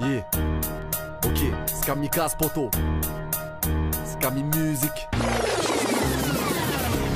Yeah. Ok, Kamikaze poto. Skami musique.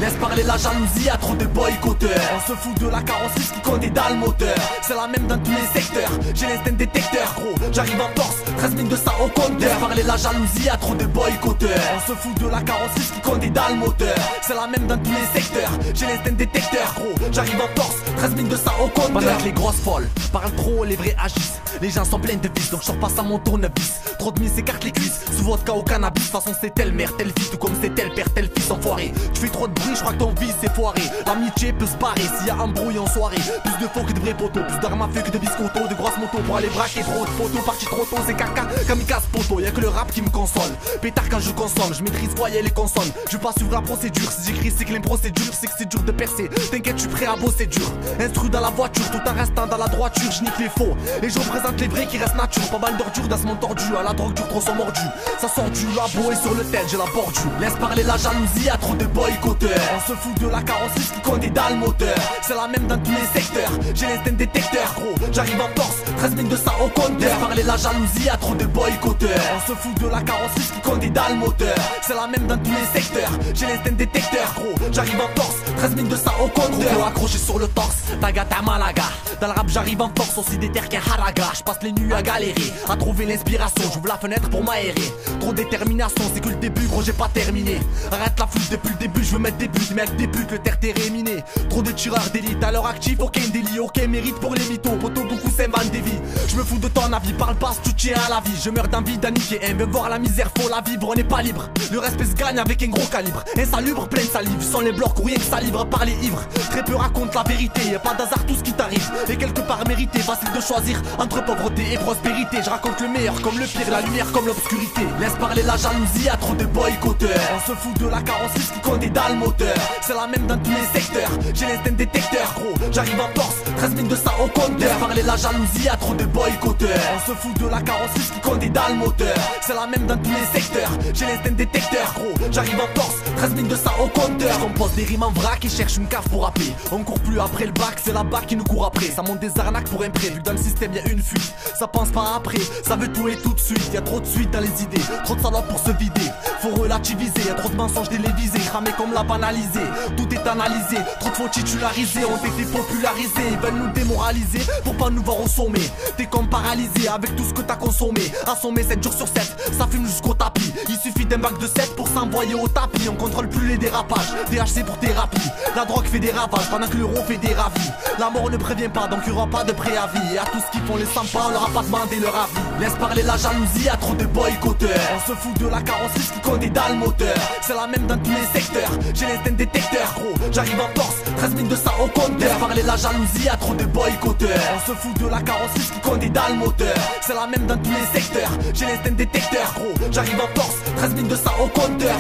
Laisse parler la jalousie, à trop de boycotteurs. On se fout de la carrosserie, ce qui compte est dans le moteur. C'est la même dans tous les secteurs. J'ai l'instinct détecteur, gros. J'arrive en torse, 13 200 au compteur. Laisse parler la jalousie, à trop de boycotteurs. On se fout de la carrosserie, ce qui compte est dans le moteur. C'est la même dans tous les secteurs. J'ai l'instinct détecteur, gros. J'arrive en torse, 13 200 au compteur. Pendant que les grosses folles parlent trop, les vrais agissent. Les gens sont pleins de vices, donc je repasse à mon tournevis. Trop de mise s'écarte les cuisses, sous vodka au cannabis. De toute façon c'est telle mère, telle fille, tout comme c'est tel père, tel fils enfoiré. Tu fais trop de bruit, je crois que ton vice est foiré. L'amitié peut se barrer s'il y a embrouille en soirée. Plus de faux que de vrais poteaux, plus d'armes à feu que de biscottos. De grosses motos pour aller braquer, trop de photos, parti trop tôt. C'est caca, kamikaze poto, y'a que le rap qui me console. Pétard quand je consomme, je maîtrise voyelles et consonnes. Je passe sur la procédure, si j'écris c'est que les procédures, c'est que c'est dur de percer. T'inquiète, je suis prêt à bosser dur. Instru dans la voiture, tout en restant dans la droiture, je nique les faux. Et je représente les vrais qui restent nature. Pas mal d'ordures dans ce monde tordu, à la drogue dure trop sont mordus. Ça sort du labo et sur le tel j'ai la bordure. Laisse parler la jalousie, à trop de boycotteurs. On se fout de la carrosserie, ce qui compte est dans le moteur. C'est la même dans tous les secteurs. J'ai l'instinct détecteur, gros. J'arrive en torse, 13 200 au compteur. Laisse parler la jalousie, à trop de boycotteurs. On se fout de la carrosserie, ce qui compte est dans le moteur. C'est la même dans tous les secteurs. J'ai l'instinct détecteur, gros. J'arrive en torse, 13 200 au compteur. Gros accroché sur le torse, tagata malaga. Dans le rap j'arrive en force, aussi déter qu'un haraga. Je passe les nuits à galérer, à trouver l'inspiration. J'ouvre la fenêtre pour m'aérer. Trop de détermination, c'est que le début, gros j'ai pas terminé. Arrête la flûte depuis le début, je veux mettre des buts. Mais avec des buts, le terre-terre est miné. Trop de tireurs d'élite à leur actif, aucun délit, aucun mérite pour les mythos. Poto beaucoup s'inventent des vies. Je me fous de ton avis, parle pas si tu tiens à la vie. Je meurs d'envie d'aniquer, veut voir la misère, faut la vivre, on n'est pas libre. Le respect se gagne avec un gros calibre. Insalubre, plein de salive, sans les blocs, rien que ça livre par les ivres. Très peu racontent la vérité, y'a pas d'hasard tout ce qui t'arrive. Et quelque part mérité, facile de choisir entre pauvreté et prospérité. Je raconte le meilleur comme le pire, la lumière comme l'obscurité. Laisse parler la jalousie, à trop de boycotteurs. On se fout de la carrosserie, ce qui compte est dans le moteur. C'est la même dans tous les secteurs. J'ai l'instinct détecteur, gros. J'arrive en torse, 13 200 au compteur. Laisse parler la jalousie, à trop de boycotteurs. On se fout de la carrosserie, ce qui compte est dans le moteur. C'est la même dans tous les secteurs. J'ai l'instinct détecteur, gros. J'arrive en torse, 13 200 au compteur. Je compose des rimes en vrac et cherche une cave pour rapper. On court plus après le bac, c'est la bac qui nous court après. Ça monte des arnaques pour imprévu. Dans le système y'a une fuite, ça pense pas après. Ça veut tout et tout de suite. Y'a trop de suite dans les idées, trop de salopes pour se vider. Faut relativiser, y'a trop de mensonges télévisés. Cramé comme la banalisée, tout est analysé. Trop de faux titularisés ont été popularisés. Ils veulent nous démoraliser pour pas nous voir au sommet. T'es comme paralysé avec tout ce que t'as consommé. Assommé 7 jours sur 7, ça fume jusqu'au tapis. Il suffit d'un bac de 7 pour s'envoyer au tapis. On contrôle plus les dérapages, THC pour thérapie. La drogue fait des ravages pendant que l'euro fait des ravis. La mort ne prévient pas, donc y'aura pas de préavis. Et à tous qui font les 100 pas, on leur a pas demandé leur avis. Laisse parler la jalousie, à trop de boycotteurs. On se fout de la carrosserie, ce qui compte est dans le moteur. C'est la même dans tous les secteurs. J'ai l'instinct détecteur, gros. J'arrive en torse, 13 200 au compteur. Laisse parler la jalousie, à trop de boycotteurs. On se fout de la carrosserie, ce qui compte est dans le moteur. C'est la même dans tous les secteurs. J'ai l'instinct détecteur, gros. J'arrive en torse, 13 200 au compteur.